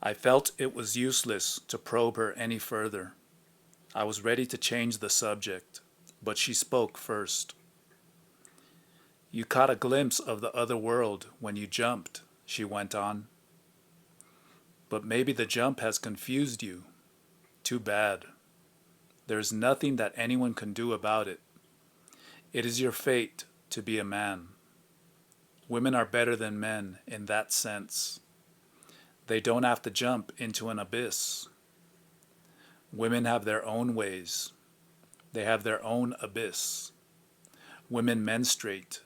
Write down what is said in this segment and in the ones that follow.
I felt it was useless to probe her any further. I was ready to change the subject, but she spoke first. You caught a glimpse of the other world when you jumped, she went on. But maybe the jump has confused you. Too bad. There's nothing that anyone can do about it. It is your fate to be a man. Women are better than men in that sense. They don't have to jump into an abyss. Women have their own ways. They have their own abyss. Women menstruate.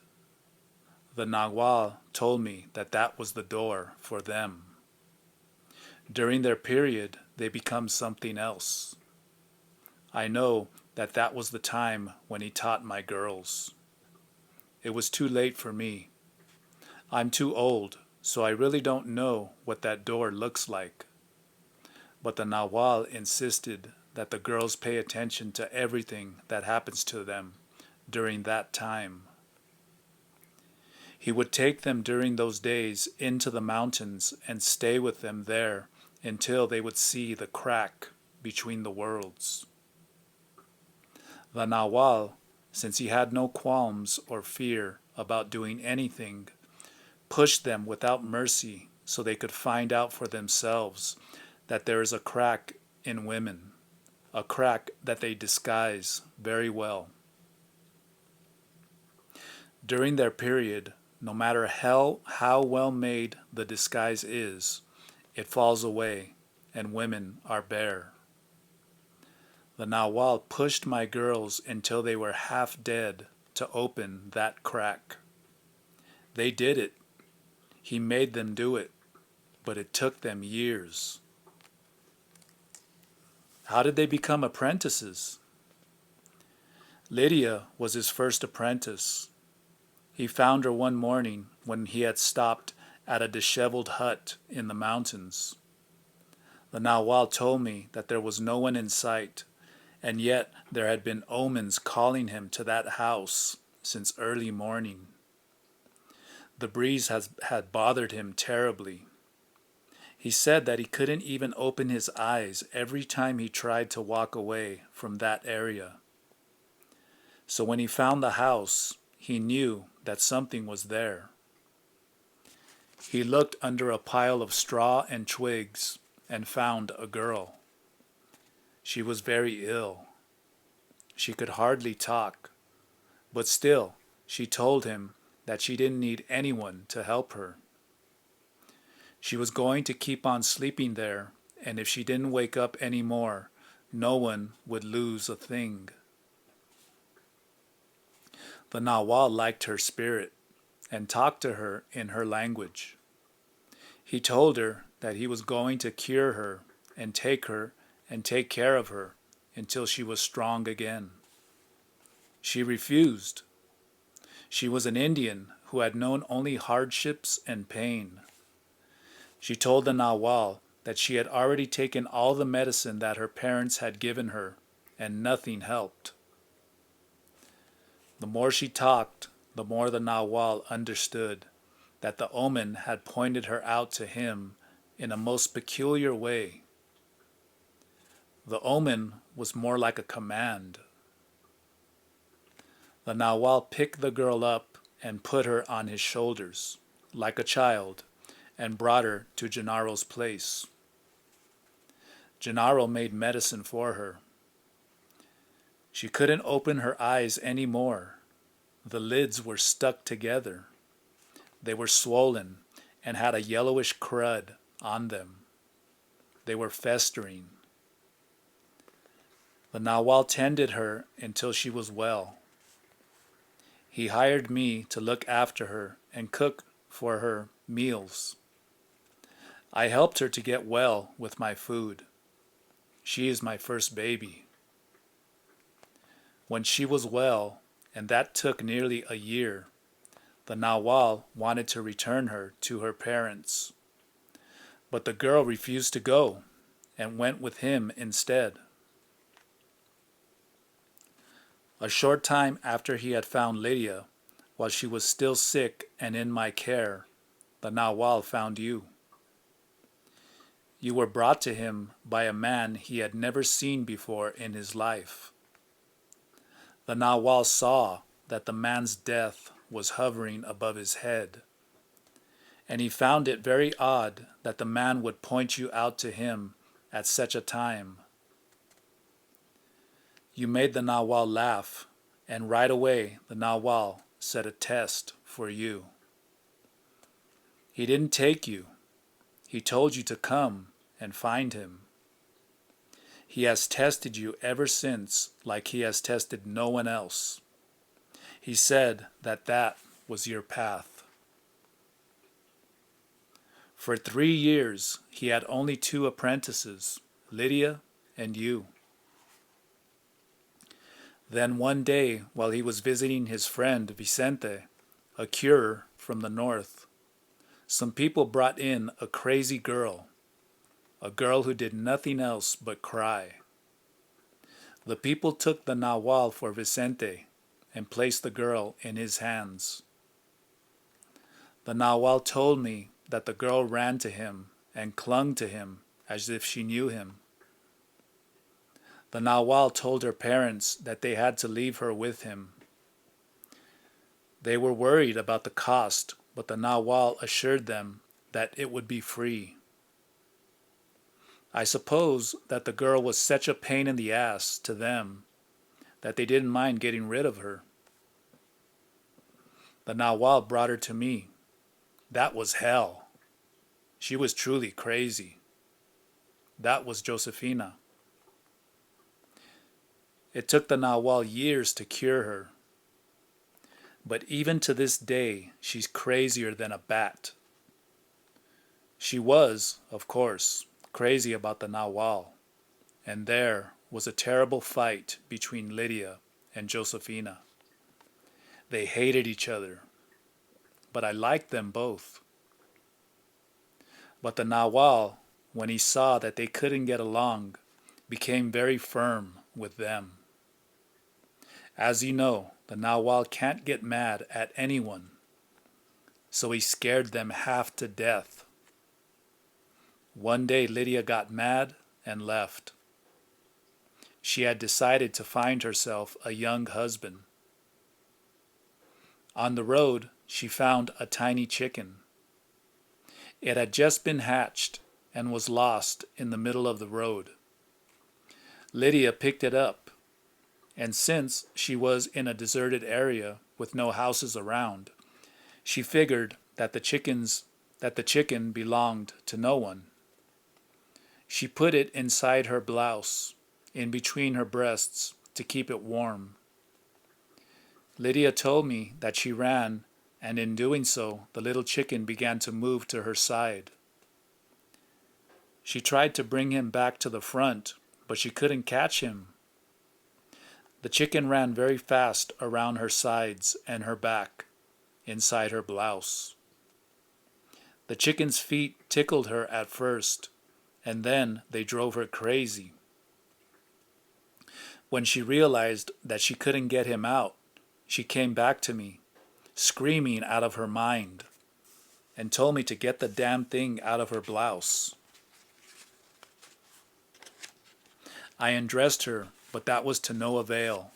The Nahual told me that that was the door for them. During their period, they become something else. I know that that was the time when he taught my girls. It was too late for me. I'm too old, so I really don't know what that door looks like. But the Nahual insisted that the girls pay attention to everything that happens to them during that time. He would take them during those days into the mountains and stay with them there until they would see the crack between the worlds. The Nahual, since he had no qualms or fear about doing anything, pushed them without mercy so they could find out for themselves that there is a crack in women, a crack that they disguise very well. During their period, no matter how well made the disguise is, it falls away and women are bare. The Nahual pushed my girls until they were half dead to open that crack. They did it. He made them do it, but it took them years. How did they become apprentices? Lydia was his first apprentice. He found her one morning when he had stopped at a disheveled hut in the mountains. The Nahual told me that there was no one in sight, and yet there had been omens calling him to that house since early morning. The breeze had bothered him terribly. He said that he couldn't even open his eyes every time he tried to walk away from that area. So when he found the house, he knew that something was there. He looked under a pile of straw and twigs and found a girl. She was very ill. She could hardly talk, but still she told him that she didn't need anyone to help her. She was going to keep on sleeping there, and if she didn't wake up anymore, no one would lose a thing. The Nahual liked her spirit and talked to her in her language. He told her that he was going to cure her and take care of her until she was strong again. She refused. She was an Indian who had known only hardships and pain. She told the Nahual that she had already taken all the medicine that her parents had given her, and nothing helped. The more she talked, the more the Nahual understood that the omen had pointed her out to him in a most peculiar way. The omen was more like a command. The Nahual picked the girl up and put her on his shoulders, like a child, and brought her to Gennaro's place. Gennaro made medicine for her. She couldn't open her eyes any more. The lids were stuck together. They were swollen and had a yellowish crud on them. They were festering. The Nahual tended her until she was well. He hired me to look after her and cook for her meals. I helped her to get well with my food. She is my first baby. When she was well, and that took nearly a year, the Nahual wanted to return her to her parents. But the girl refused to go and went with him instead. A short time after he had found Lydia, while she was still sick and in my care, the Nahual found you. You were brought to him by a man he had never seen before in his life. The Nahual saw that the man's death was hovering above his head, and he found it very odd that the man would point you out to him at such a time. You made the Nahual laugh, and right away the Nahual set a test for you. He didn't take you. He told you to come and find him. He has tested you ever since like he has tested no one else. He said that that was your path. For 3 years, he had only 2 apprentices, Lydia and you. Then one day, while he was visiting his friend Vicente, a curer from the north, some people brought in a crazy girl, a girl who did nothing else but cry. The people took the Nahual for Vicente and placed the girl in his hands. The Nahual told me that the girl ran to him and clung to him as if she knew him. The Nahual told her parents that they had to leave her with him. They were worried about the cost, but the Nahual assured them that it would be free. I suppose that the girl was such a pain in the ass to them that they didn't mind getting rid of her. The Nahual brought her to me. That was hell. She was truly crazy. That was Josefina. It took the Nahual years to cure her. But even to this day, she's crazier than a bat. She was, of course, crazy about the Nahual, and there was a terrible fight between Lydia and Josefina. They hated each other, but I liked them both. But the Nahual, when he saw that they couldn't get along, became very firm with them. As you know, the Nahual can't get mad at anyone, so he scared them half to death. One day Lydia got mad and left. She had decided to find herself a young husband. On the road, she found a tiny chicken. It had just been hatched and was lost in the middle of the road. Lydia picked it up, and since she was in a deserted area with no houses around, she figured that the chicken belonged to no one. She put it inside her blouse, in between her breasts, to keep it warm. Lydia told me that she ran, and in doing so, the little chicken began to move to her side. She tried to bring him back to the front, but she couldn't catch him. The chicken ran very fast around her sides and her back, inside her blouse. The chicken's feet tickled her at first, and then they drove her crazy. When she realized that she couldn't get him out, she came back to me, screaming out of her mind, and told me to get the damn thing out of her blouse. I undressed her, but that was to no avail.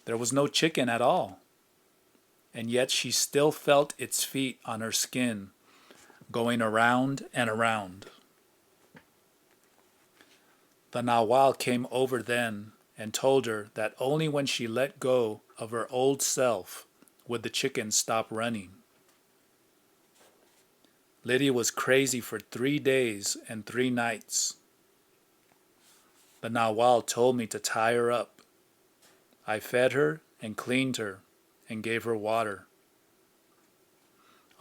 There was no chicken at all, and yet she still felt its feet on her skin, going around and around. The Nahual came over then and told her that only when she let go of her old self would the chicken stop running. Lydia was crazy for 3 days and 3 nights. The Nahual told me to tie her up. I fed her and cleaned her and gave her water.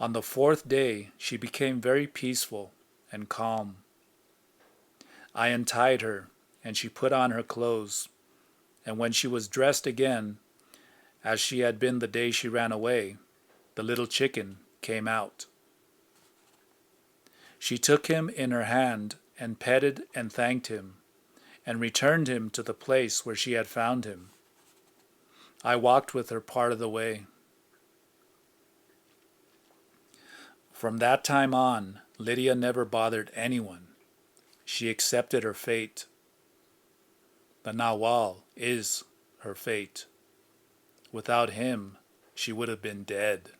On the 4th day, she became very peaceful and calm. I untied her, and she put on her clothes, and when she was dressed again, as she had been the day she ran away, the little chicken came out. She took him in her hand and petted and thanked him, and returned him to the place where she had found him. I walked with her part of the way. From that time on, Lydia never bothered anyone, She accepted her fate. The Nawal is her fate. Without him, she would have been dead.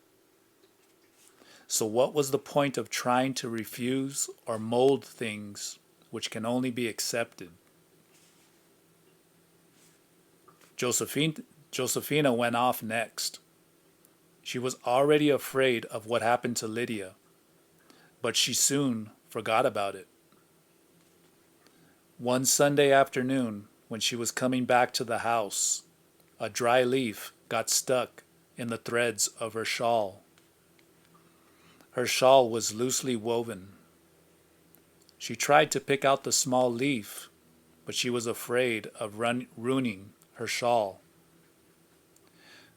So what was the point of trying to refuse or mold things which can only be accepted? Josefina went off next. She was already afraid of what happened to Lydia, but she soon forgot about it. One Sunday afternoon, when she was coming back to the house, a dry leaf got stuck in the threads of her shawl. Her shawl was loosely woven. She tried to pick out the small leaf, but she was afraid of ruining her shawl.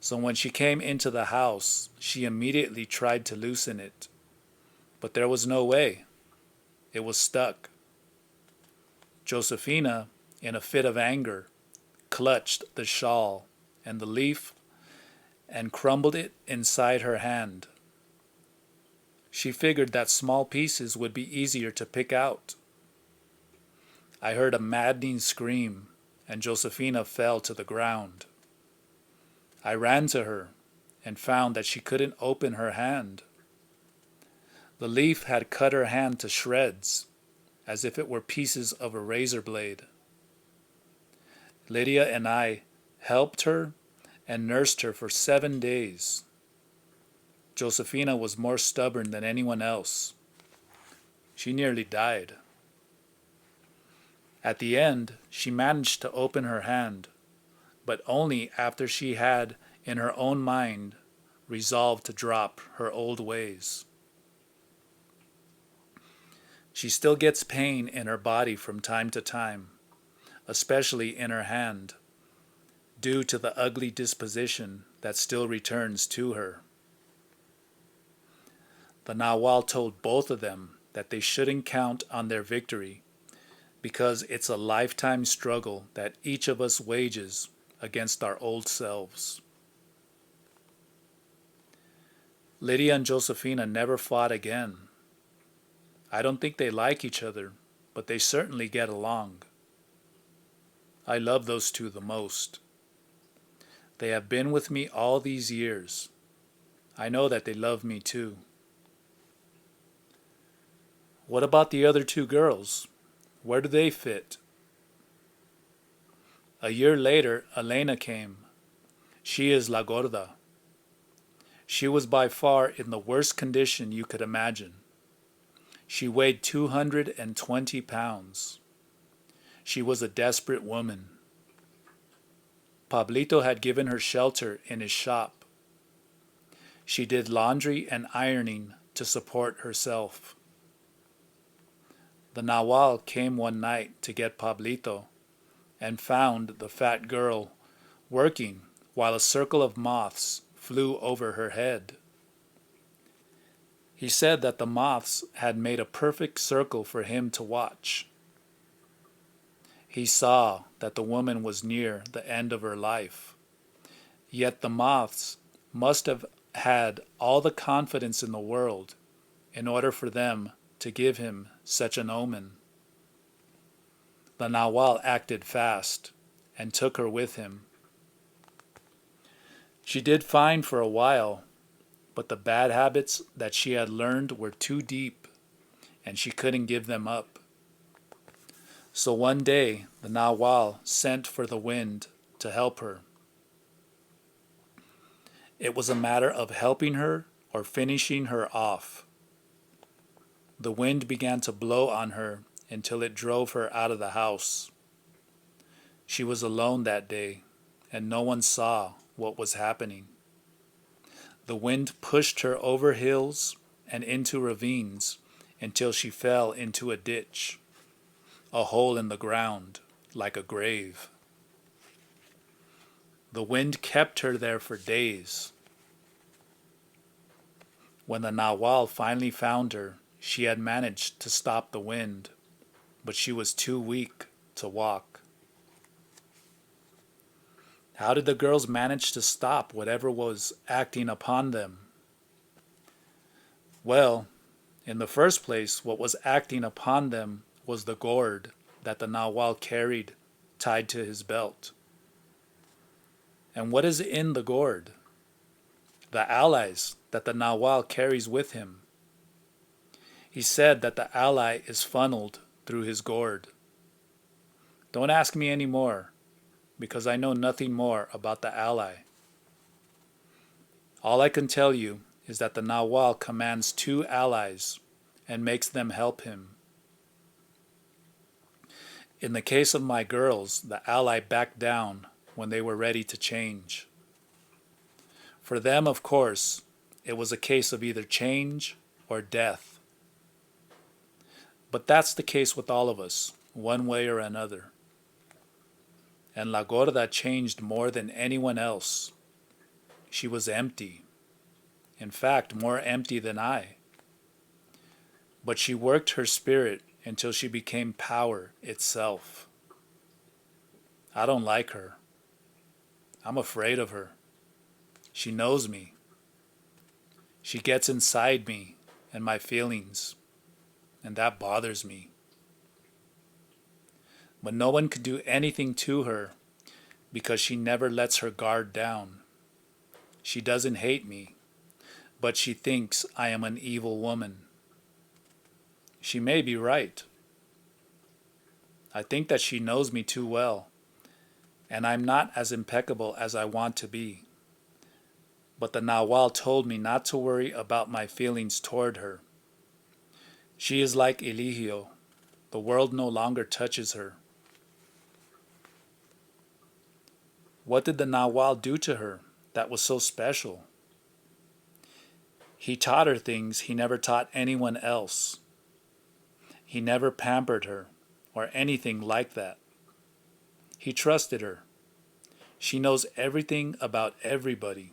So when she came into the house, she immediately tried to loosen it, but there was no way. It was stuck. Josefina, in a fit of anger, clutched the shawl and the leaf and crumbled it inside her hand. She figured that small pieces would be easier to pick out. I heard a maddening scream, and Josefina fell to the ground. I ran to her and found that she couldn't open her hand. The leaf had cut her hand to shreds, as if it were pieces of a razor blade. Lydia and I helped her and nursed her for 7 days. Josefina was more stubborn than anyone else. She nearly died. At the end, she managed to open her hand, but only after she had, in her own mind, resolved to drop her old ways. She still gets pain in her body from time to time, especially in her hand, due to the ugly disposition that still returns to her. The Nawal told both of them that they shouldn't count on their victory because it's a lifetime struggle that each of us wages against our old selves. Lydia and Josefina never fought again. I don't think they like each other, but they certainly get along. I love those two the most. They have been with me all these years. I know that they love me too. What about the other two girls? Where do they fit? A year later, Elena came. She is La Gorda. She was by far in the worst condition you could imagine. She weighed 220 pounds. She was a desperate woman. Pablito had given her shelter in his shop. She did laundry and ironing to support herself. The Nawal came one night to get Pablito and found the fat girl working while a circle of moths flew over her head. He said that the moths had made a perfect circle for him to watch. He saw that the woman was near the end of her life, yet the moths must have had all the confidence in the world in order for them to give him such an omen. The Nawal acted fast and took her with him. She did fine for a while, but the bad habits that she had learned were too deep, and she couldn't give them up. So one day, the Nawal sent for the wind to help her. It was a matter of helping her or finishing her off. The wind began to blow on her until it drove her out of the house. She was alone that day, and no one saw what was happening. The wind pushed her over hills and into ravines until she fell into a ditch, a hole in the ground, like a grave. The wind kept her there for days. When the Nawal finally found her, she had managed to stop the wind, but she was too weak to walk. How did the girls manage to stop whatever was acting upon them? Well, in the first place, what was acting upon them was the gourd that the Nahual carried tied to his belt. And what is in the gourd? The allies that the Nahual carries with him. He said that the ally is funneled through his gourd. Don't ask me any more, because I know nothing more about the ally. All I can tell you is that the Nahual commands 2 allies and makes them help him. In the case of my girls, the ally backed down when they were ready to change. For them, of course, it was a case of either change or death. But that's the case with all of us, one way or another. And La Gorda changed more than anyone else. She was empty. In fact, more empty than I. But she worked her spirit until she became power itself. I don't like her. I'm afraid of her. She knows me. She gets inside me and my feelings, and that bothers me. But no one could do anything to her because she never lets her guard down. She doesn't hate me, but she thinks I am an evil woman. She may be right. I think that she knows me too well, and I'm not as impeccable as I want to be. But the Nahual told me not to worry about my feelings toward her. She is like Eligio. The world no longer touches her. What did the Nahual do to her that was so special? He taught her things he never taught anyone else. He never pampered her or anything like that. He trusted her. She knows everything about everybody.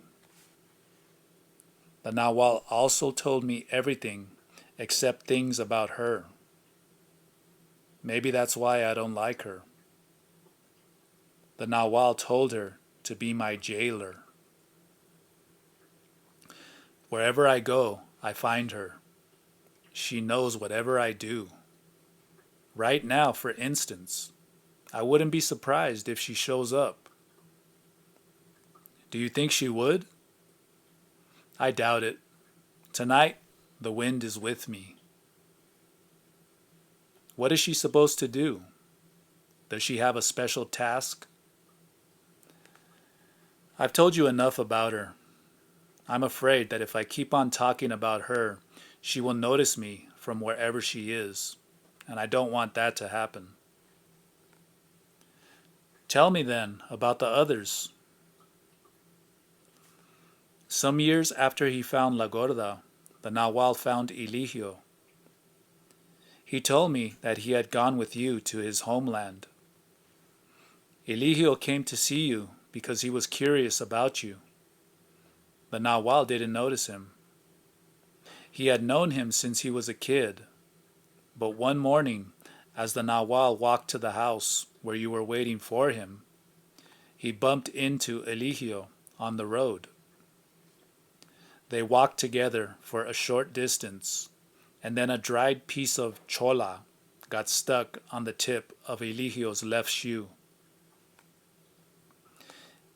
The Nahual also told me everything except things about her. Maybe that's why I don't like her. The Nahual told her to be my jailer. Wherever I go, I find her. She knows whatever I do. Right now, for instance, I wouldn't be surprised if she shows up. Do you think she would? I doubt it. Tonight, the wind is with me. What is she supposed to do? Does she have a special task? I've told you enough about her. I'm afraid that if I keep on talking about her, she will notice me from wherever she is, and I don't want that to happen. Tell me then about the others. Some years after he found La Gorda, the Nahual found Eligio. He told me that he had gone with you to his homeland. Eligio came to see you because he was curious about you. The Nahual didn't notice him. He had known him since he was a kid, but one morning, as the Nahual walked to the house where you were waiting for him, he bumped into Eligio on the road. They walked together for a short distance, and then a dried piece of chola got stuck on the tip of Eligio's left shoe.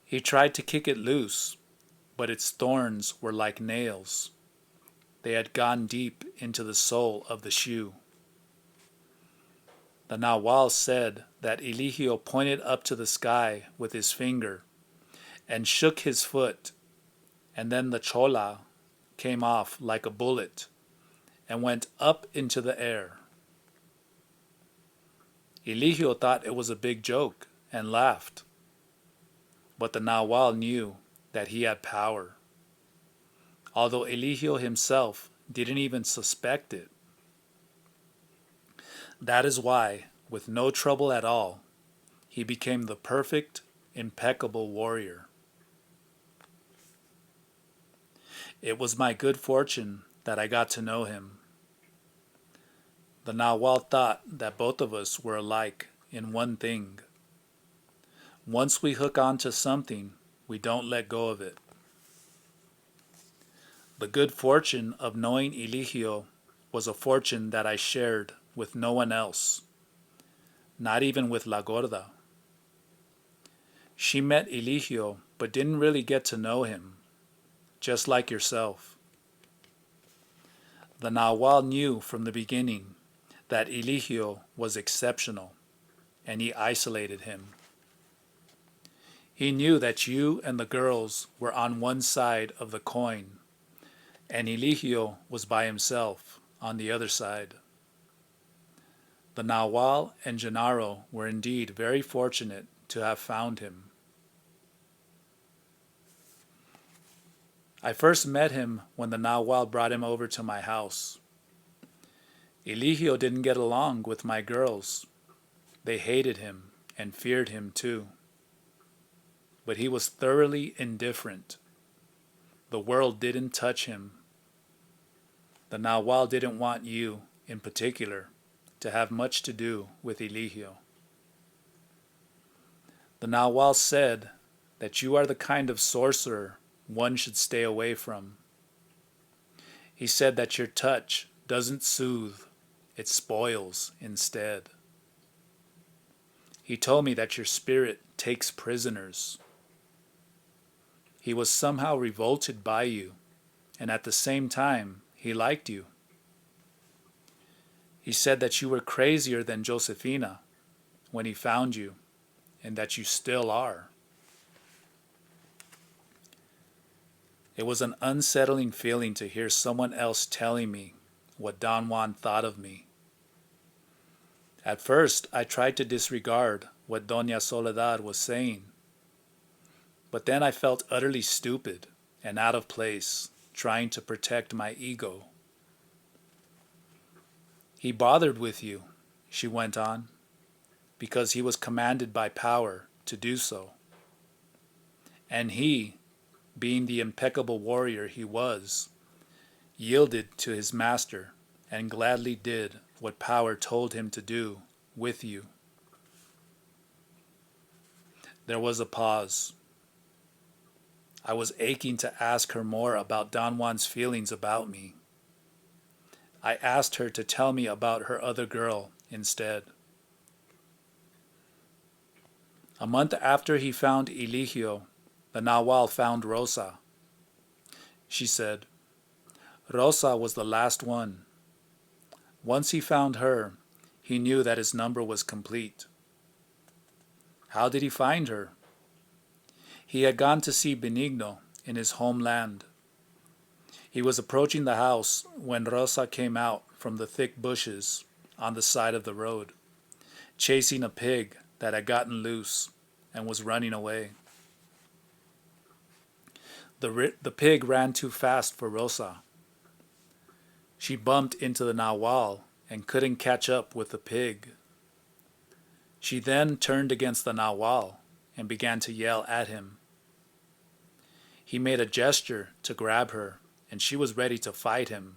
He tried to kick it loose, but its thorns were like nails. They had gone deep into the sole of the shoe. The Nahual said that Eligio pointed up to the sky with his finger and shook his foot, and then the chola came off like a bullet and went up into the air. Eligio thought it was a big joke and laughed, but the Nahual knew that he had power, although Eligio himself didn't even suspect it. That is why, with no trouble at all, he became the perfect, impeccable warrior. It was my good fortune that I got to know him. The Nahual thought that both of us were alike in one thing. Once we hook on to something, we don't let go of it. The good fortune of knowing Eligio was a fortune that I shared with no one else. not even with La Gorda. She met Eligio, but didn't really get to know him, just like yourself. The Nahual knew from the beginning that Eligio was exceptional, and he isolated him. He knew that you and the girls were on one side of the coin, and Eligio was by himself on the other side. The Nahual and Gennaro were indeed very fortunate to have found him. I first met him when the Nahual brought him over to my house. Eligio didn't get along with my girls. They hated him and feared him too. But he was thoroughly indifferent. The world didn't touch him. The Nahual didn't want you, in particular, to have much to do with Eligio. The Nahual said that you are the kind of sorcerer one should stay away from. He said that your touch doesn't soothe, it spoils instead. He told me that your spirit takes prisoners. He was somehow revolted by you, and at the same time, he liked you. He said that you were crazier than Josefina when he found you, and that you still are. It was an unsettling feeling to hear someone else telling me what Don Juan thought of me. At first, I tried to disregard what Doña Soledad was saying, but then I felt utterly stupid and out of place, trying to protect my ego. He bothered with you, she went on, because he was commanded by power to do so. And he, being the impeccable warrior he was, yielded to his master and gladly did what power told him to do with you. There was a pause. I was aching to ask her more about Don Juan's feelings about me. I asked her to tell me about her other girl instead. A month after he found Eligio, the Nahual found Rosa. She said, Rosa was the last one. Once he found her, he knew that his number was complete. How did he find her? He had gone to see Benigno in his homeland. He was approaching the house when Rosa came out from the thick bushes on the side of the road, chasing a pig that had gotten loose and was running away. The pig ran too fast for Rosa. She bumped into the Nahual and couldn't catch up with the pig. She then turned against the Nahual and began to yell at him. He made a gesture to grab her, and she was ready to fight him.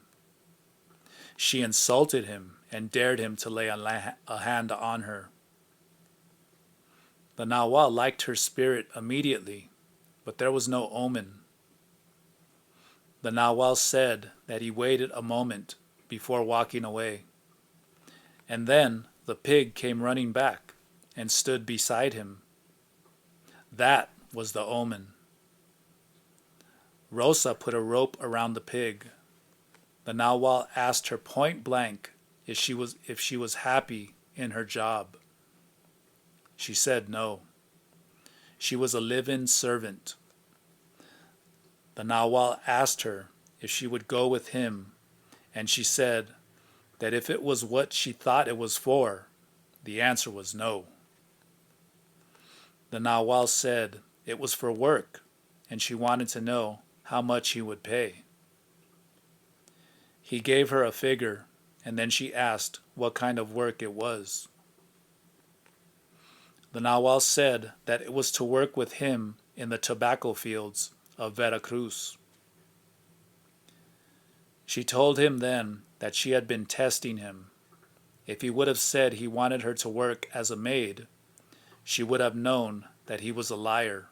She insulted him and dared him to lay a hand on her. The Nahual liked her spirit immediately, but there was no omen. The Nahual said that he waited a moment before walking away, and then the pig came running back and stood beside him. That was the omen. Rosa put a rope around the pig. The Nahual asked her point blank if she was happy in her job. She said no. She was a live-in servant. The Nahual asked her if she would go with him, and she said that if it was what she thought it was for, the answer was no. The Nahual said it was for work, and she wanted to know how much he would pay. He gave her a figure, and then she asked what kind of work it was. The Nahual said that it was to work with him in the tobacco fields of Veracruz. She told him then that she had been testing him. If he would have said he wanted her to work as a maid, she would have known that he was a liar,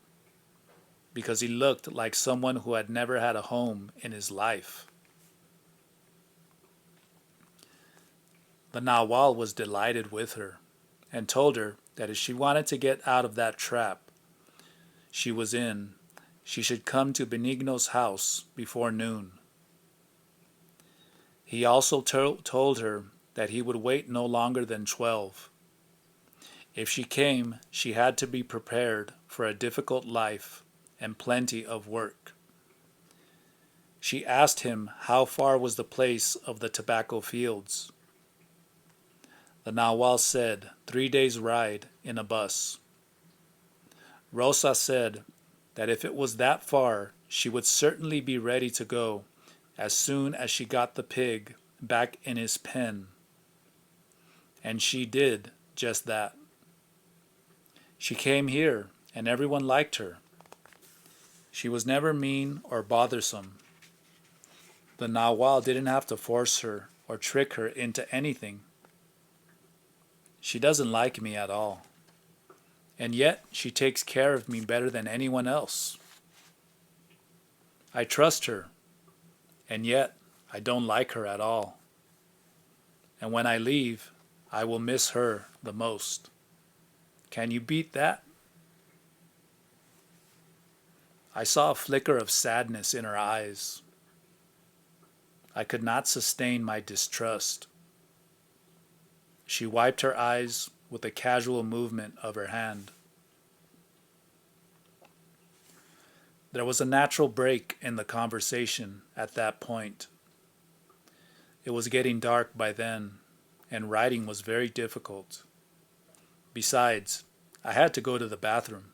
because he looked like someone who had never had a home in his life. The Nahual was delighted with her, and told her that if she wanted to get out of that trap she was in, she should come to Benigno's house before noon. He also told her that he would wait no longer than 12. If she came, she had to be prepared for a difficult life and plenty of work. She asked him how far was the place of the tobacco fields. The Nahual said 3 days' ride in a bus. Rosa said that if it was that far, she would certainly be ready to go as soon as she got the pig back in his pen. And she did just that. She came here, and everyone liked her. She was never mean or bothersome. The Nahual didn't have to force her or trick her into anything. She doesn't like me at all. And yet she takes care of me better than anyone else. I trust her, and yet I don't like her at all. And when I leave, I will miss her the most. Can you beat that? I saw a flicker of sadness in her eyes. I could not sustain my distrust. She wiped her eyes with a casual movement of her hand. There was a natural break in the conversation at that point. It was getting dark by then, and writing was very difficult. Besides, I had to go to the bathroom.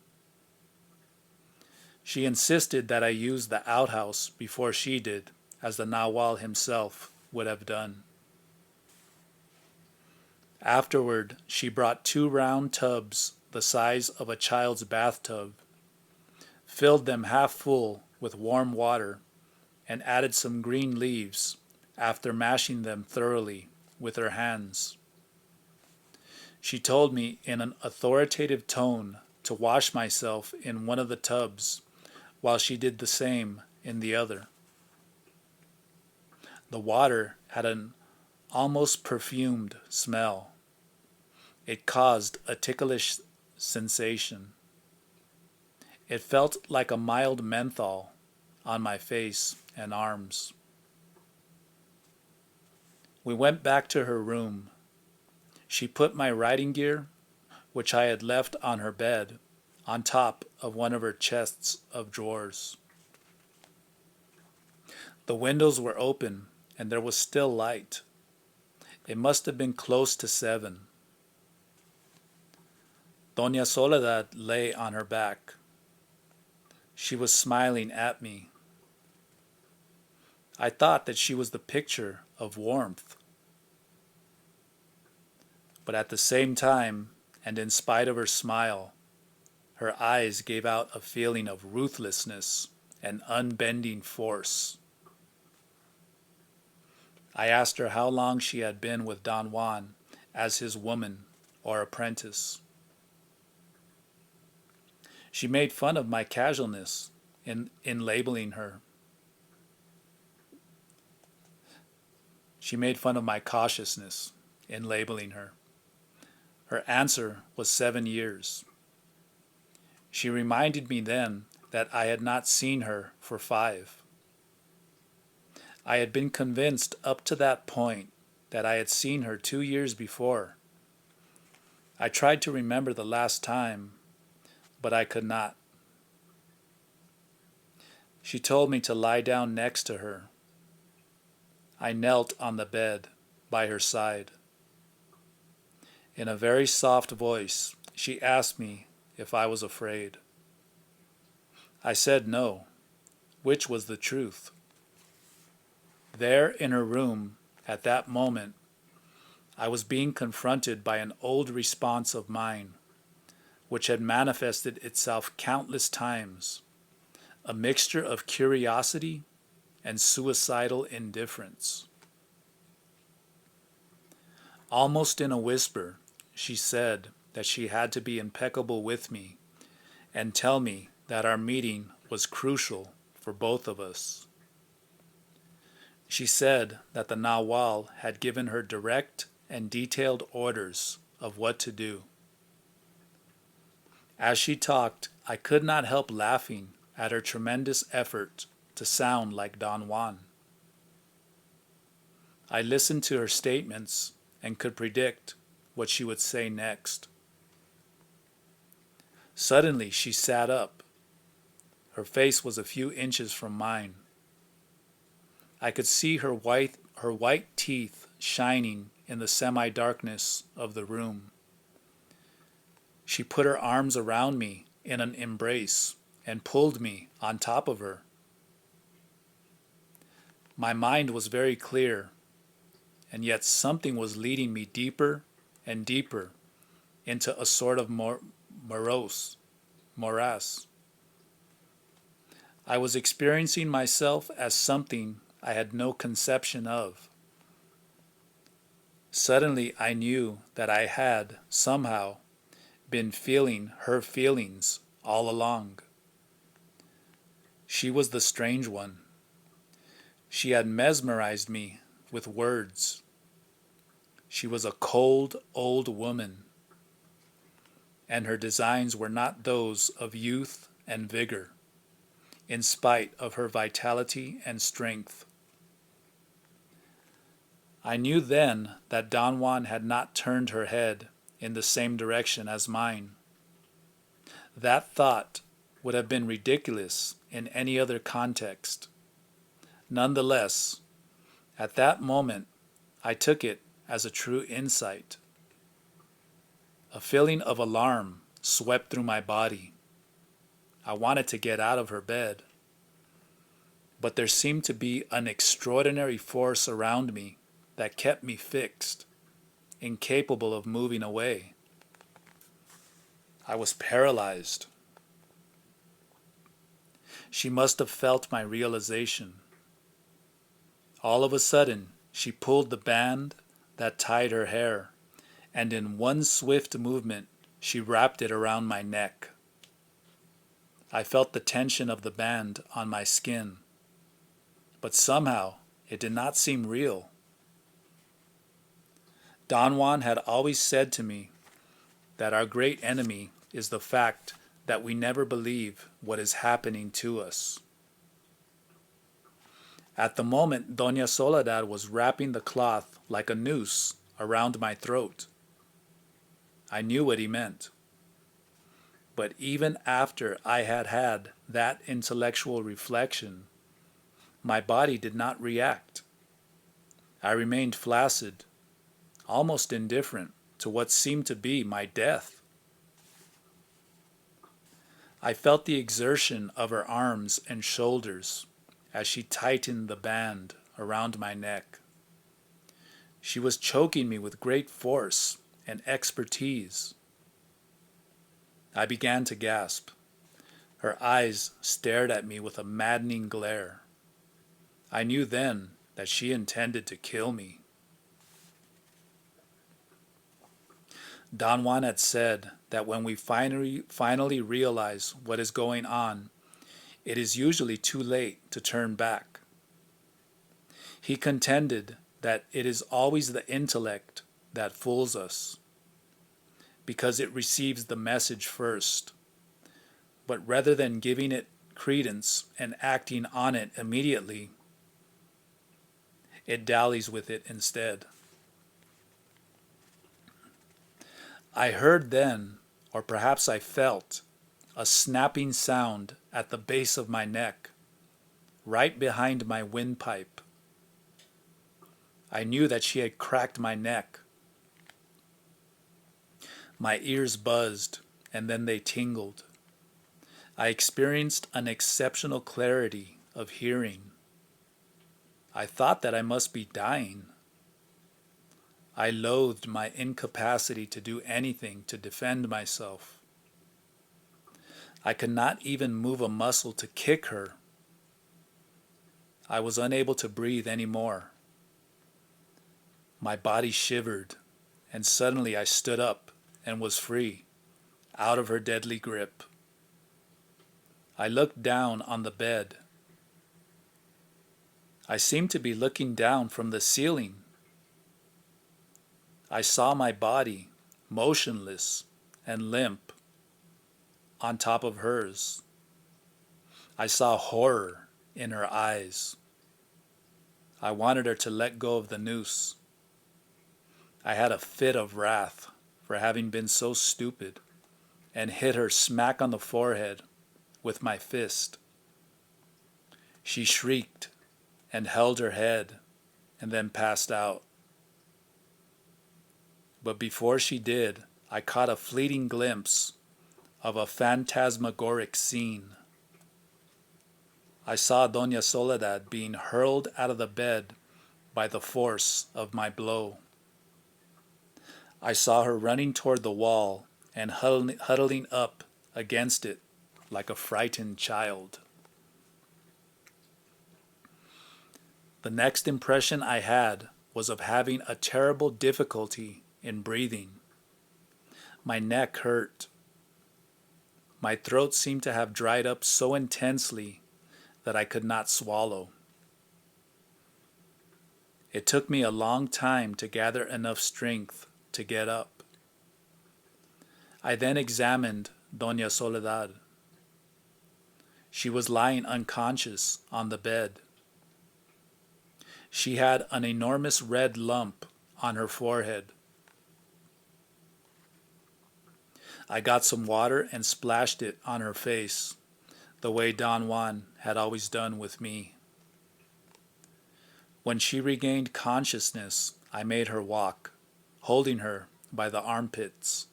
She insisted that I use the outhouse before she did, as the Nahual himself would have done. Afterward, she brought 2 round tubs the size of a child's bathtub, filled them half full with warm water, and added some green leaves after mashing them thoroughly with her hands. She told me in an authoritative tone to wash myself in one of the tubs while she did the same in the other. The water had an almost perfumed smell. It caused a ticklish sensation. It felt like a mild menthol on my face and arms. We went back to her room. She put my writing gear, which I had left on her bed, on top of one of her chests of drawers. The windows were open, and there was still light. It must have been close to 7. Dona Soledad lay on her back. She was smiling at me. I thought that she was the picture of warmth. But at the same time, and in spite of her smile, her eyes gave out a feeling of ruthlessness and unbending force. I asked her how long she had been with Don Juan as his woman or apprentice. She made fun of my casualness in labeling her. She made fun of my cautiousness in labeling her. Her answer was 7 years. She reminded me then that I had not seen her for 5. I had been convinced up to that point that I had seen her 2 years before. I tried to remember the last time, but I could not. She told me to lie down next to her. I knelt on the bed by her side. In a very soft voice, she asked me if I was afraid. I said no, which was the truth. There in her room, at that moment, I was being confronted by an old response of mine, which had manifested itself countless times, a mixture of curiosity and suicidal indifference. Almost in a whisper, she said that she had to be impeccable with me and tell me that our meeting was crucial for both of us. She said that the Nahual had given her direct and detailed orders of what to do. As she talked, I could not help laughing at her tremendous effort to sound like Don Juan. I listened to her statements and could predict what she would say next. Suddenly, she sat up. Her face was a few inches from mine. I could see her white teeth shining in the semi-darkness of the room. She put her arms around me in an embrace and pulled me on top of her. My mind was very clear, and yet something was leading me deeper and deeper into a sort of morass. I was experiencing myself as something I had no conception of. Suddenly I knew that I had, somehow, been feeling her feelings all along. She was the strange one. She had mesmerized me with words. She was a cold, old woman, and her designs were not those of youth and vigor, in spite of her vitality and strength. I knew then that Don Juan had not turned her head in the same direction as mine. That thought would have been ridiculous in any other context. Nonetheless, at that moment, I took it as a true insight. A feeling of alarm swept through my body. I wanted to get out of her bed, but there seemed to be an extraordinary force around me that kept me fixed, incapable of moving away. I was paralyzed. She must have felt my realization. All of a sudden, she pulled the band that tied her hair, and in one swift movement, she wrapped it around my neck. I felt the tension of the band on my skin, but somehow it did not seem real. Don Juan had always said to me that our great enemy is the fact that we never believe what is happening to us. At the moment, Dona Soledad was wrapping the cloth like a noose around my throat. I knew what he meant. But even after I had had that intellectual reflection, my body did not react. I remained flaccid, almost indifferent to what seemed to be my death. I felt the exertion of her arms and shoulders as she tightened the band around my neck. She was choking me with great force and expertise. I began to gasp. Her eyes stared at me with a maddening glare. I knew then that she intended to kill me. Don Juan had said that when we finally realize what is going on, it is usually too late to turn back. He contended that it is always the intellect that fools us, because it receives the message first. But rather than giving it credence and acting on it immediately, it dallies with it instead. I heard then, or perhaps I felt, a snapping sound at the base of my neck, right behind my windpipe. I knew that she had cracked my neck. My ears buzzed, and then they tingled. I experienced an exceptional clarity of hearing. I thought that I must be dying. I loathed my incapacity to do anything to defend myself. I could not even move a muscle to kick her. I was unable to breathe any more. My body shivered, and suddenly I stood up and was free, out of her deadly grip. I looked down on the bed. I seemed to be looking down from the ceiling. I saw my body, motionless and limp, on top of hers. I saw horror in her eyes. I wanted her to let go of the noose. I had a fit of wrath for having been so stupid and hit her smack on the forehead with my fist. She shrieked and held her head and then passed out. But before she did, I caught a fleeting glimpse of a phantasmagoric scene. I saw Dona Soledad being hurled out of the bed by the force of my blow. I saw her running toward the wall and huddling up against it like a frightened child. The next impression I had was of having a terrible difficulty in breathing. My neck hurt. My throat seemed to have dried up so intensely that I could not swallow. It took me a long time to gather enough strength to get up. I then examined Dona Soledad. She was lying unconscious on the bed. She had an enormous red lump on her forehead. I got some water and splashed it on her face, the way Don Juan had always done with me. When she regained consciousness, I made her walk, holding her by the armpits.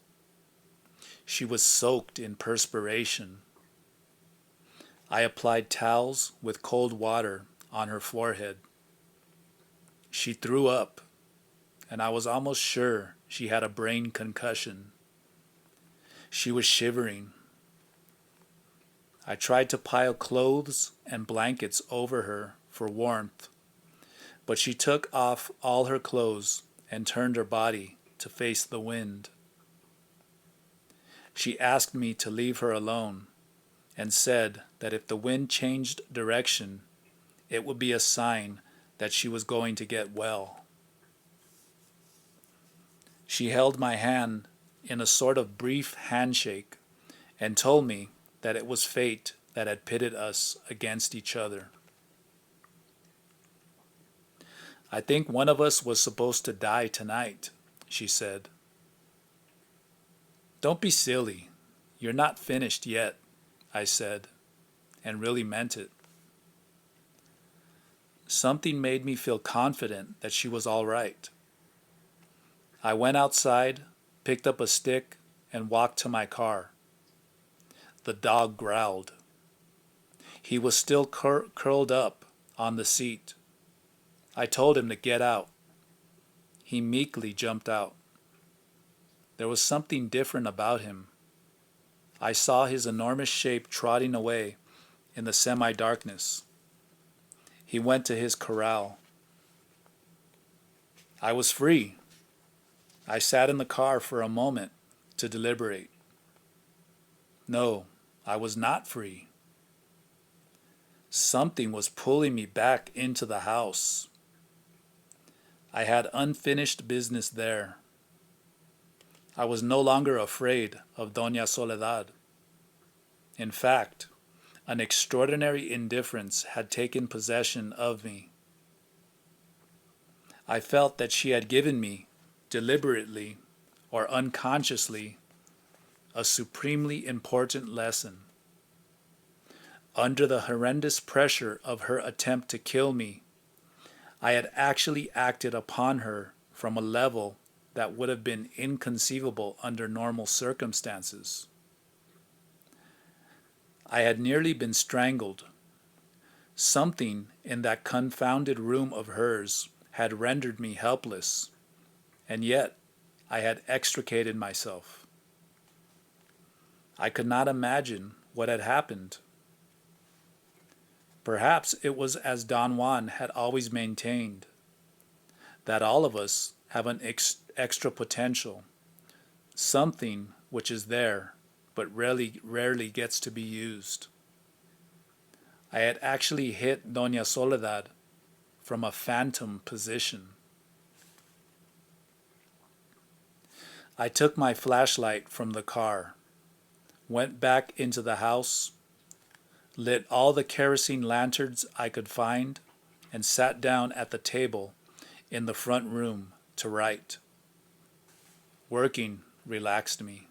She was soaked in perspiration. I applied towels with cold water on her forehead. She threw up, and I was almost sure she had a brain concussion. She was shivering. I tried to pile clothes and blankets over her for warmth, but she took off all her clothes and turned her body to face the wind. She asked me to leave her alone and said that if the wind changed direction, it would be a sign that she was going to get well. She held my hand in a sort of brief handshake and told me that it was fate that had pitted us against each other. I think one of us was supposed to die tonight, she said. Don't be silly. You're not finished yet, I said, and really meant it. Something made me feel confident that she was all right. I went outside, picked up a stick, and walked to my car. The dog growled. He was still curled up on the seat. I told him to get out. He meekly jumped out. There was something different about him. I saw his enormous shape trotting away in the semi-darkness. He went to his corral. I was free. I sat in the car for a moment to deliberate. No, I was not free. Something was pulling me back into the house. I had unfinished business there. I was no longer afraid of Dona Soledad. In fact, an extraordinary indifference had taken possession of me. I felt that she had given me, deliberately or unconsciously, a supremely important lesson. Under the horrendous pressure of her attempt to kill me, I had actually acted upon her from a level that would have been inconceivable under normal circumstances. I had nearly been strangled. Something in that confounded room of hers had rendered me helpless, and yet I had extricated myself. I could not imagine what had happened. Perhaps it was as Don Juan had always maintained, that all of us have an extra potential, something which is there but rarely gets to be used. I had actually hit Dona Soledad from a phantom position. I took my flashlight from the car, went back into the house, lit all the kerosene lanterns I could find, and sat down at the table in the front room to write. Working relaxed me.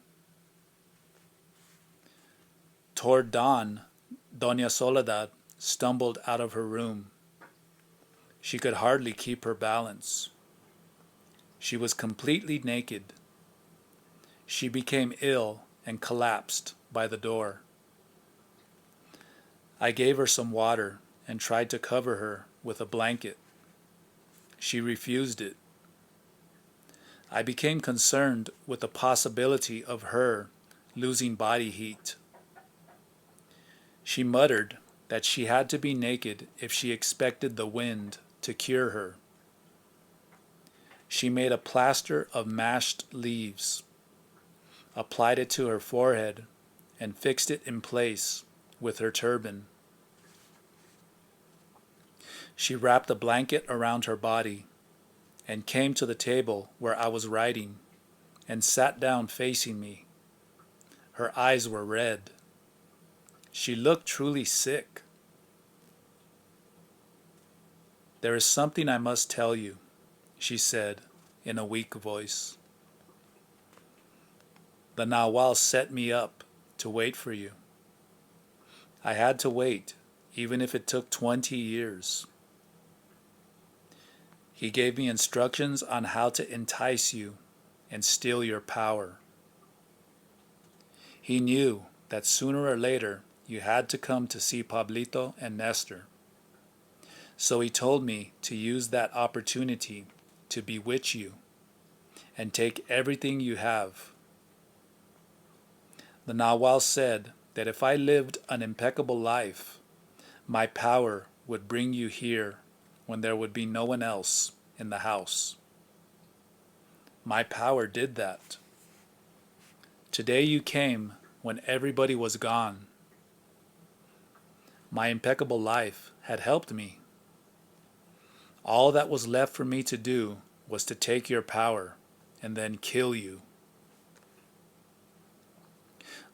Toward dawn, Dona Soledad stumbled out of her room. She could hardly keep her balance. She was completely naked. She became ill and collapsed by the door. I gave her some water and tried to cover her with a blanket. She refused it. I became concerned with the possibility of her losing body heat. She muttered that she had to be naked if she expected the wind to cure her. She made a plaster of mashed leaves, applied it to her forehead, and fixed it in place with her turban. She wrapped a blanket around her body and came to the table where I was writing and sat down facing me. Her eyes were red. She looked truly sick. "There is something I must tell you," she said in a weak voice. "The Nahual set me up to wait for you. I had to wait, even if it took 20 years. He gave me instructions on how to entice you and steal your power. He knew that sooner or later you had to come to see Pablito and Nestor. So he told me to use that opportunity to bewitch you and take everything you have. The Nahual said that if I lived an impeccable life, my power would bring you here when there would be no one else in the house. My power did that. Today you came when everybody was gone. My impeccable life had helped me. All that was left for me to do was to take your power and then kill you.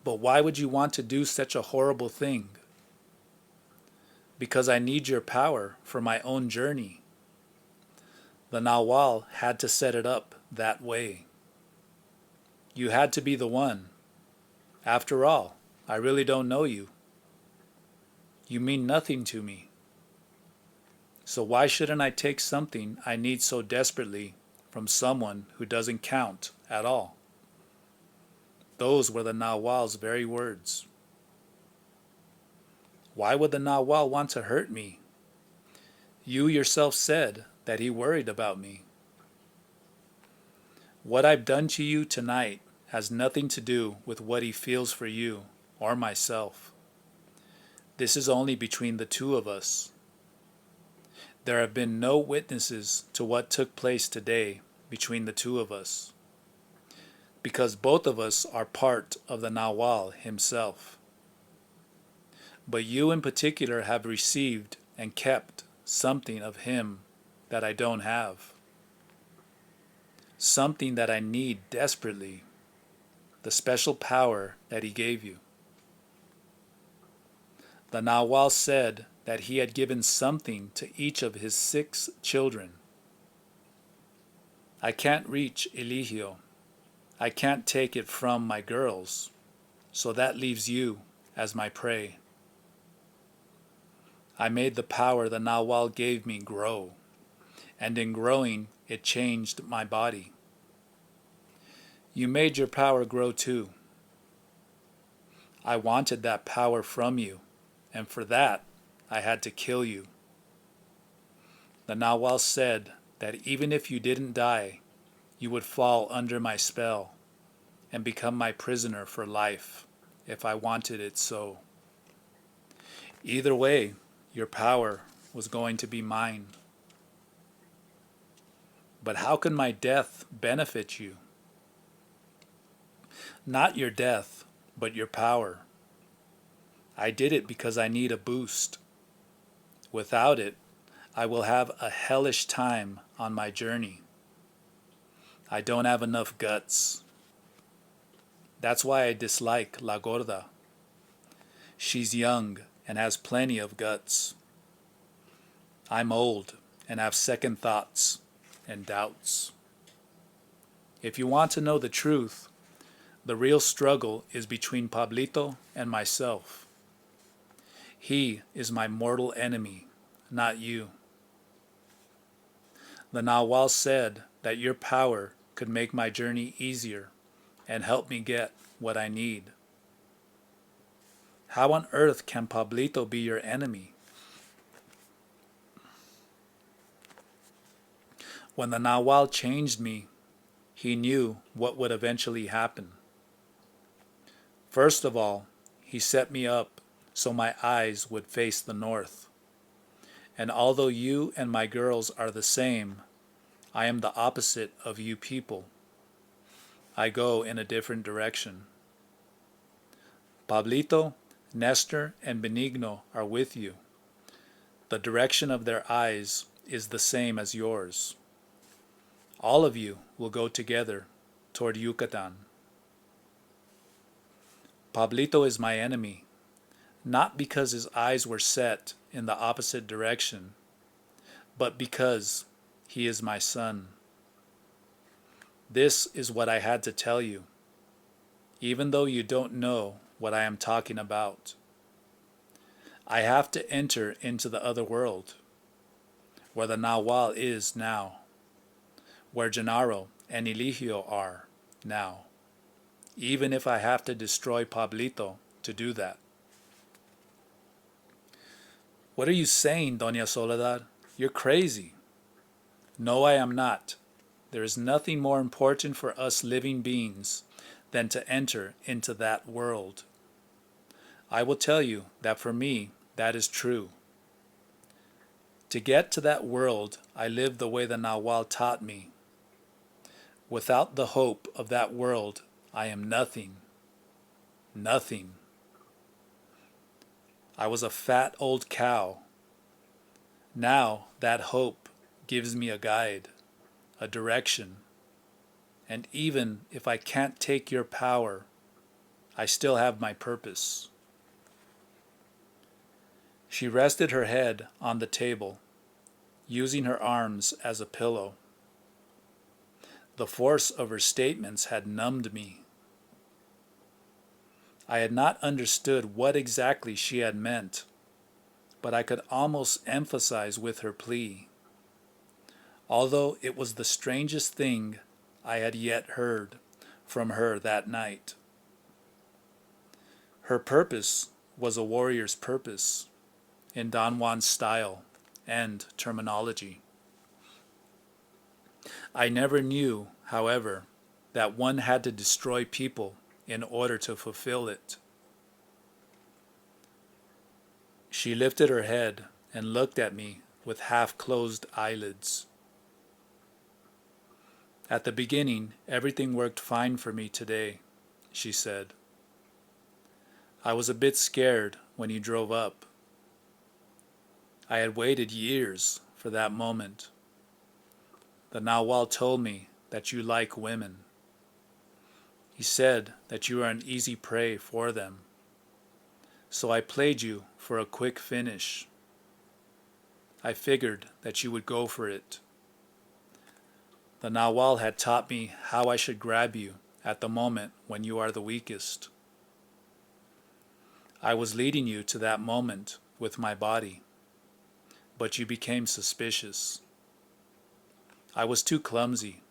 But why would you want to do such a horrible thing? Because I need your power for my own journey. The Nahual had to set it up that way. You had to be the one. After all, I really don't know you. You mean nothing to me. So why shouldn't I take something I need so desperately from someone who doesn't count at all?" Those were the Nahual's very words. Why would the Nahual want to hurt me? You yourself said that he worried about me. What I've done to you tonight has nothing to do with what he feels for you or myself. This is only between the two of us. There have been no witnesses to what took place today between the two of us, because both of us are part of the Nahual himself. But you in particular have received and kept something of him that I don't have. Something that I need desperately, the special power that he gave you. The Nahual said that he had given something to each of his 6 children. I can't reach Eligio. I can't take it from my girls, so that leaves you as my prey. I made the power the Nahual gave me grow, and in growing it changed my body. You made your power grow too. I wanted that power from you, and for that I had to kill you. The Nahual said that even if you didn't die, you would fall under my spell and become my prisoner for life if I wanted it so. Either way, your power was going to be mine. But how can my death benefit you? Not your death, but your power. I did it because I need a boost. Without it, I will have a hellish time on my journey. I don't have enough guts. That's why I dislike La Gorda. She's young and has plenty of guts. I'm old and have second thoughts and doubts. If you want to know the truth, the real struggle is between Pablito and myself. He is my mortal enemy, not you. The Nahual said that your power could make my journey easier and help me get what I need. How on earth can Pablito be your enemy? When the Nahual changed me, he knew what would eventually happen. First of all, he set me up so my eyes would face the north. And although you and my girls are the same, I am the opposite of you people. I go in a different direction. Pablito, Nestor, and Benigno are with you. The direction of their eyes is the same as yours. All of you will go together toward Yucatan. Pablito is my enemy, not because his eyes were set in the opposite direction, but because he is my son. This is what I had to tell you, even though you don't know what I am talking about. I have to enter into the other world, where the Nahual is now, where Gennaro and Eligio are now, even if I have to destroy Pablito to do that. What are you saying, Doña Soledad? You're crazy. No, I am not. There is nothing more important for us living beings than to enter into that world. I will tell you that for me, that is true. To get to that world, I live the way the Nahual taught me. Without the hope of that world, I am nothing. Nothing. I was a fat old cow. Now that hope gives me a guide, a direction. And even if I can't take your power, I still have my purpose. She rested her head on the table, using her arms as a pillow. The force of her statements had numbed me. I had not understood what exactly she had meant, but I could almost emphasize with her plea, although it was the strangest thing I had yet heard from her that night. Her purpose was a warrior's purpose, in Don Juan's style and terminology. I never knew, however, that one had to destroy people in order to fulfill it. She lifted her head and looked at me with half-closed eyelids. At the beginning, everything worked fine for me today, she said. I was a bit scared when you drove up. I had waited years for that moment. The Nahual told me that you like women. He said that you are an easy prey for them. So I played you for a quick finish. I figured that you would go for it. The Nahual had taught me how I should grab you at the moment when you are the weakest. I was leading you to that moment with my body, but you became suspicious. I was too clumsy.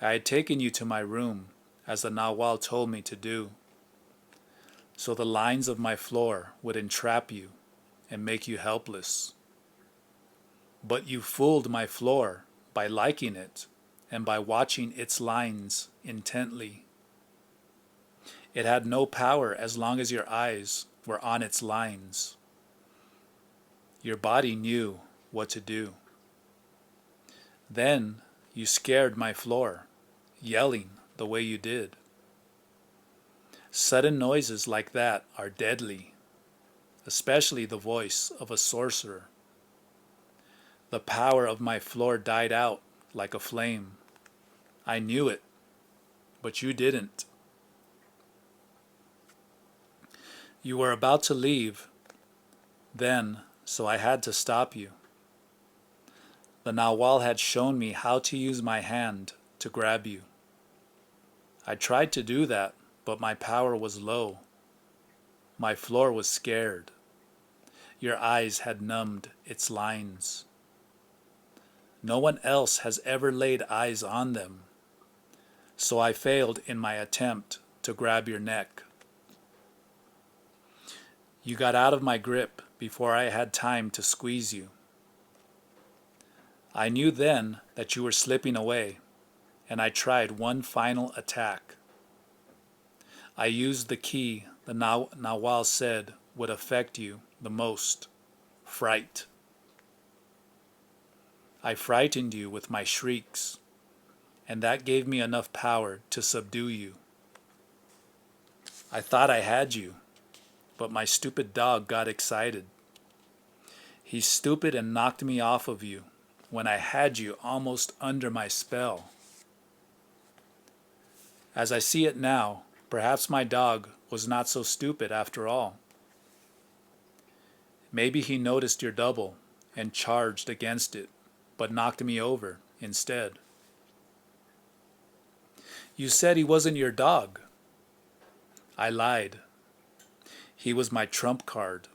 I had taken you to my room, as the Nahual told me to do, so the lines of my floor would entrap you and make you helpless. But you fooled my floor by liking it and by watching its lines intently. It had no power as long as your eyes were on its lines. Your body knew what to do. Then you scared my floor, yelling the way you did. Sudden noises like that are deadly, especially the voice of a sorcerer. The power of my floor died out like a flame. I knew it, but you didn't. You were about to leave then, so I had to stop you. The Nahual had shown me how to use my hand to grab you. I tried to do that, but my power was low. My floor was scared. Your eyes had numbed its lines. No one else has ever laid eyes on them, so I failed in my attempt to grab your neck. You got out of my grip before I had time to squeeze you. I knew then that you were slipping away, and I tried one final attack. I used the key the Nahual said would affect you the most, fright. I frightened you with my shrieks, and that gave me enough power to subdue you. I thought I had you, but my stupid dog got excited. He's stupid and knocked me off of you when I had you almost under my spell. As I see it now, perhaps my dog was not so stupid after all. Maybe he noticed your double and charged against it, but knocked me over instead. You said he wasn't your dog. I lied. He was my trump card.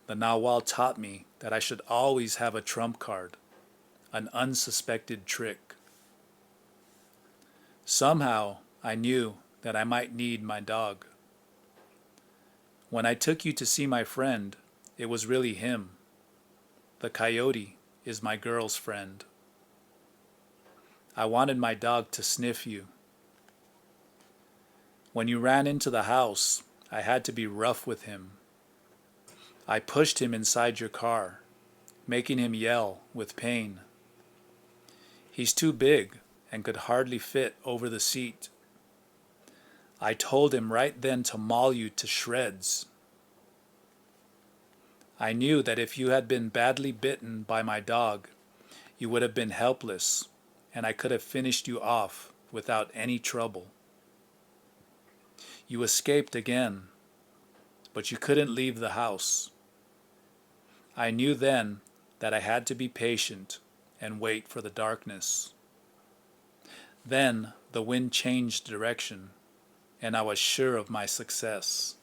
The Nahual taught me that I should always have a trump card, an unsuspected trick. Somehow I knew that I might need my dog. When I took you to see my friend, it was really him. The coyote is my girl's friend. I wanted my dog to sniff you. When you ran into the house, I had to be rough with him. I pushed him inside your car, making him yell with pain. He's too big and could hardly fit over the seat. I told him right then to maul you to shreds. I knew that if you had been badly bitten by my dog, you would have been helpless, and I could have finished you off without any trouble. You escaped again, but you couldn't leave the house. I knew then that I had to be patient and wait for the darkness. Then the wind changed direction, and I was sure of my success.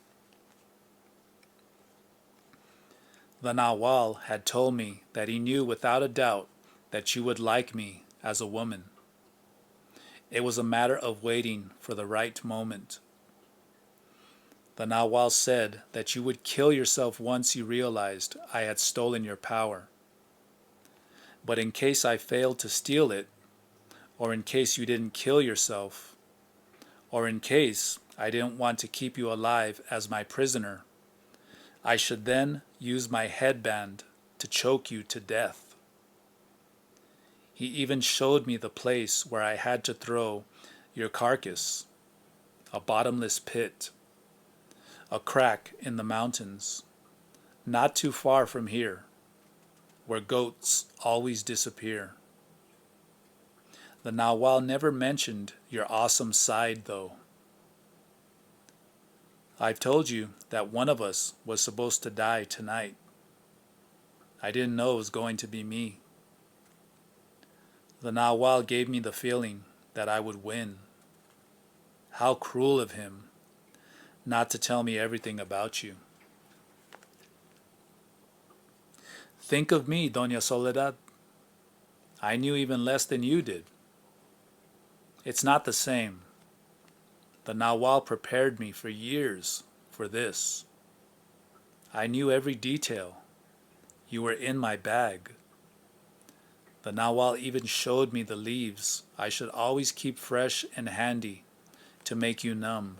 The Nahual had told me that he knew without a doubt that you would like me as a woman. It was a matter of waiting for the right moment. The Nahual said that you would kill yourself once you realized I had stolen your power. But in case I failed to steal it, or in case you didn't kill yourself, or in case I didn't want to keep you alive as my prisoner, I should then use my headband to choke you to death. He even showed me the place where I had to throw your carcass, a bottomless pit, a crack in the mountains, not too far from here, where goats always disappear. The Nahual never mentioned your awesome side, though. I've told you that one of us was supposed to die tonight. I didn't know it was going to be me. The Nahual gave me the feeling that I would win. How cruel of him not to tell me everything about you. Think of me, Dona Soledad. I knew even less than you did. It's not the same. The Nahual prepared me for years for this. I knew every detail. You were in my bag. The Nahual even showed me the leaves I should always keep fresh and handy to make you numb.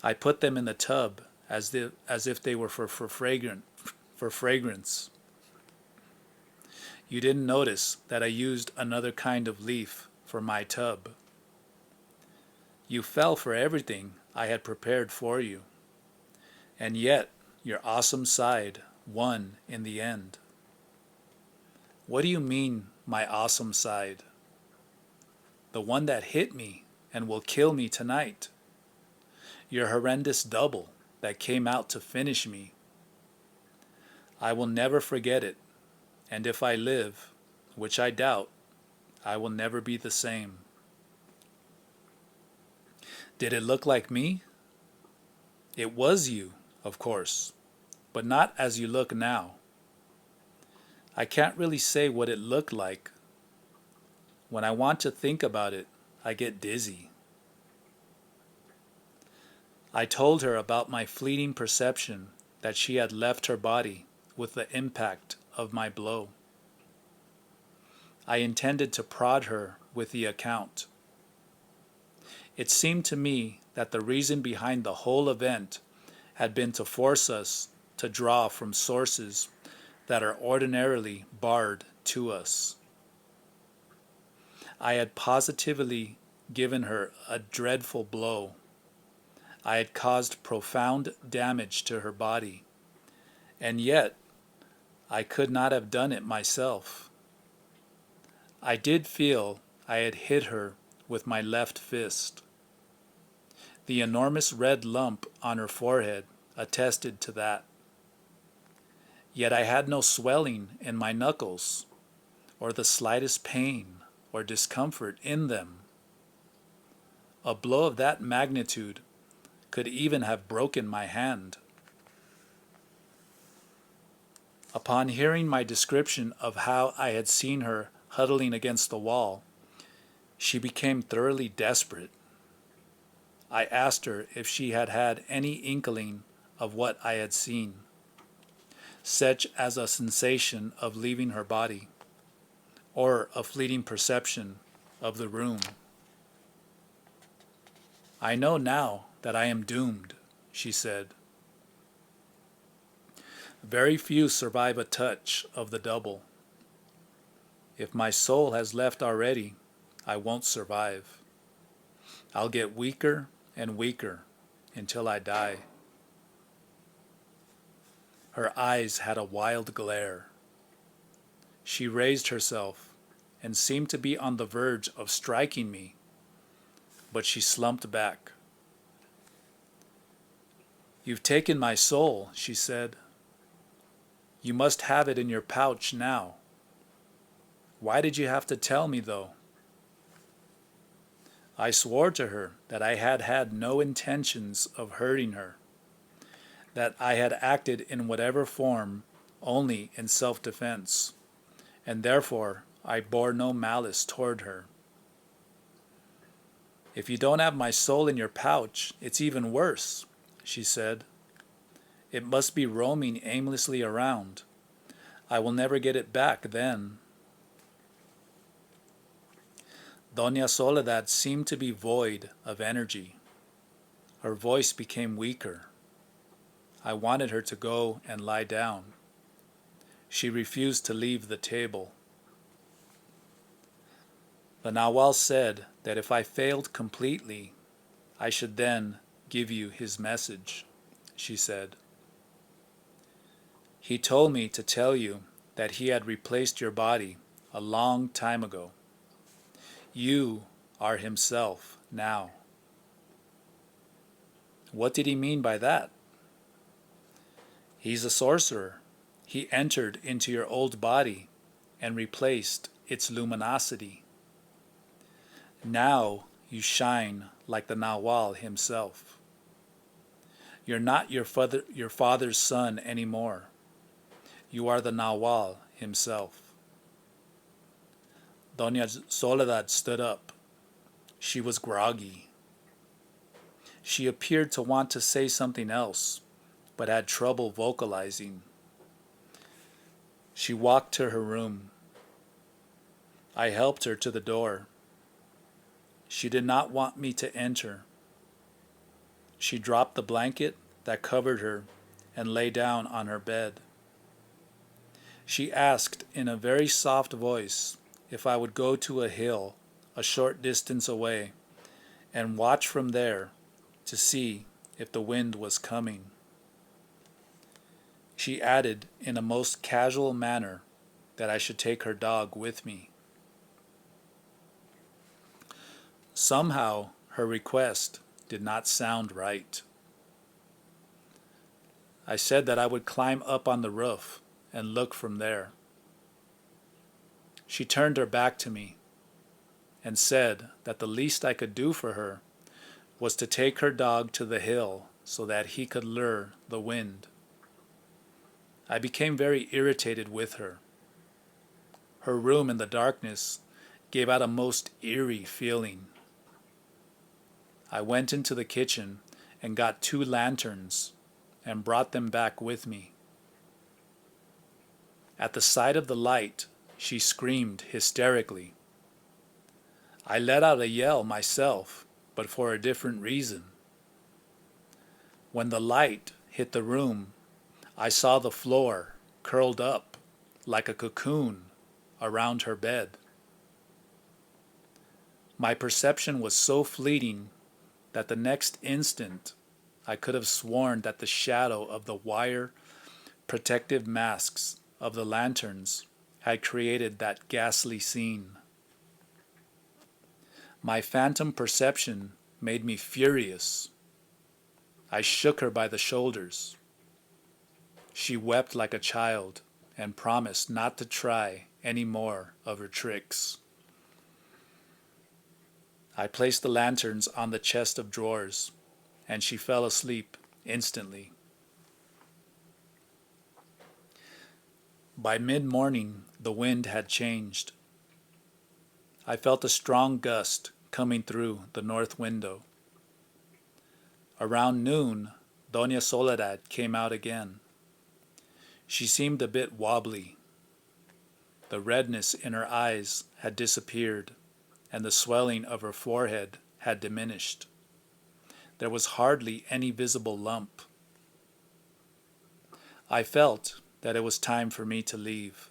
I put them in the tub as if they were for fragrance. You didn't notice that I used another kind of leaf for my tub. You fell for everything I had prepared for you, and yet your awesome side won in the end. What do you mean, my awesome side? the one that hit me and will kill me tonight. Your horrendous double that came out to finish me. I will never forget it, and if I live, which I doubt, I will never be the same. Did it look like me? It was you, of course, but not as you look now. I can't really say what it looked like. When I want to think about it, I get dizzy. I told her about my fleeting perception that she had left her body with the impact of my blow. I intended to prod her with the account. It seemed to me that the reason behind the whole event had been to force us to draw from sources that are ordinarily barred to us. I had positively given her a dreadful blow. I had caused profound damage to her body, and yet I could not have done it myself. I did feel I had hit her with my left fist. The enormous red lump on her forehead attested to that. Yet I had no swelling in my knuckles, or the slightest pain or discomfort in them. A blow of that magnitude could even have broken my hand. Upon hearing my description of how I had seen her huddling against the wall, she became thoroughly desperate. I asked her if she had had any inkling of what I had seen, such as a sensation of leaving her body, or a fleeting perception of the room. I know now that I am doomed, she said. Very few survive a touch of the double. If my soul has left already, I won't survive. I'll get weaker and weaker until I die. Her eyes had a wild glare. She raised herself and seemed to be on the verge of striking me, but she slumped back. You've taken my soul, she said. You must have it in your pouch now. Why did you have to tell me, though? I swore to her that I had had no intentions of hurting her, that I had acted in whatever form only in self-defense, and therefore I bore no malice toward her. If you don't have my soul in your pouch, it's even worse, she said. It must be roaming aimlessly around. I will never get it back then. Dona Soledad seemed to be void of energy. Her voice became weaker. I wanted her to go and lie down. She refused to leave the table. The Nawal said that if I failed completely, I should then give you his message, she said. He told me to tell you that he had replaced your body a long time ago. You are himself now. What did he mean by that? He's a sorcerer. He entered into your old body and replaced its luminosity. Now you shine like the Nawal himself. You're not your father's son anymore. You are the Nawal himself. Dona Soledad stood up. She was groggy. She appeared to want to say something else, but had trouble vocalizing. She walked to her room. I helped her to the door. She did not want me to enter. She dropped the blanket that covered her and lay down on her bed. She asked in a very soft voice if I would go to a hill a short distance away and watch from there to see if the wind was coming. She added in a most casual manner that I should take her dog with me. Somehow, her request did not sound right. I said that I would climb up on the roof and look from there. She turned her back to me and said that the least I could do for her was to take her dog to the hill so that he could lure the wind. I became very irritated with her. Her room in the darkness gave out a most eerie feeling. I went into the kitchen and got 2 lanterns and brought them back with me. At the sight of the light, she screamed hysterically. I let out a yell myself, but for a different reason. When the light hit the room, I saw the floor curled up like a cocoon around her bed. My perception was so fleeting that the next instant I could have sworn that the shadow of the wire protective masks of the lanterns had created that ghastly scene. My phantom perception made me furious. I shook her by the shoulders. She wept like a child and promised not to try any more of her tricks. I placed the lanterns on the chest of drawers, and she fell asleep instantly. By mid-morning, the wind had changed. I felt a strong gust coming through the north window. Around noon, Dona Soledad came out again. She seemed a bit wobbly. The redness in her eyes had disappeared, and the swelling of her forehead had diminished. There was hardly any visible lump. I felt that it was time for me to leave.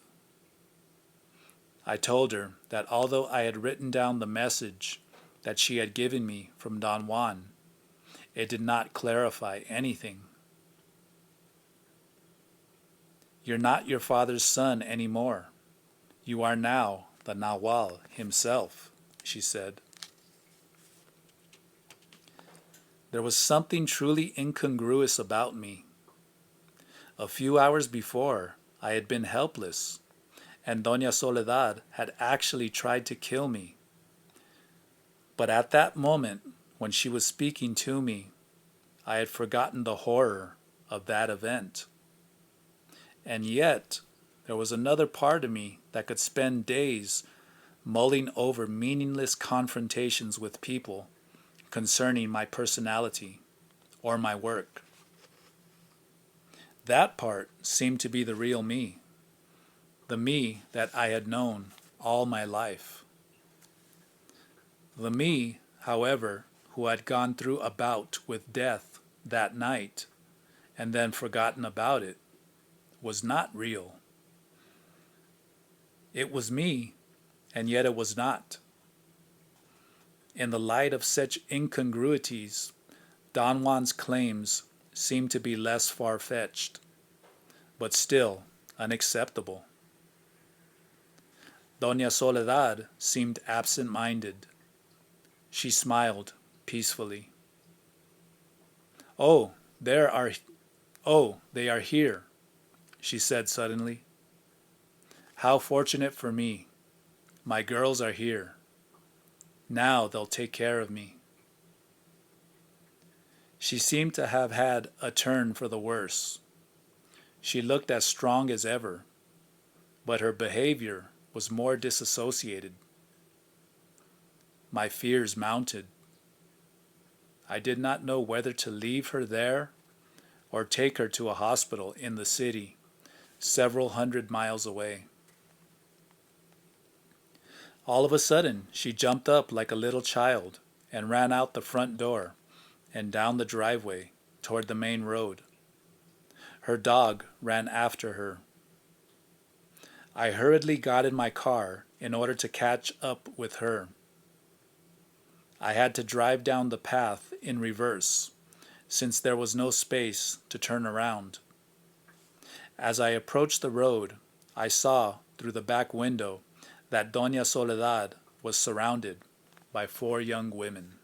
I told her that although I had written down the message that she had given me from Don Juan, it did not clarify anything. You're not your father's son anymore. You are now the Nahual himself, she said. There was something truly incongruous about me. A few hours before, I had been helpless, and Dona Soledad had actually tried to kill me. But at that moment, when she was speaking to me, I had forgotten the horror of that event. And yet, there was another part of me that could spend days mulling over meaningless confrontations with people concerning my personality or my work. That part seemed to be the real me, the me that I had known all my life. The me, however, who had gone through a bout with death that night and then forgotten about it, was not real. It was me, and yet it was not. In the light of such incongruities, Don Juan's claims seemed to be less far-fetched, but still unacceptable. Dona Soledad seemed absent-minded. She smiled peacefully. Oh, they are here, she said suddenly. How fortunate for me. My girls are here. Now they'll take care of me. She seemed to have had a turn for the worse. She looked as strong as ever, but her behavior was more disassociated. My fears mounted. I did not know whether to leave her there or take her to a hospital in the city, several hundred miles away. All of a sudden, she jumped up like a little child and ran out the front door and down the driveway toward the main road. Her dog ran after her. I hurriedly got in my car in order to catch up with her. I had to drive down the path in reverse, since there was no space to turn around. As I approached the road, I saw through the back window that Dona Soledad was surrounded. by 4 young women.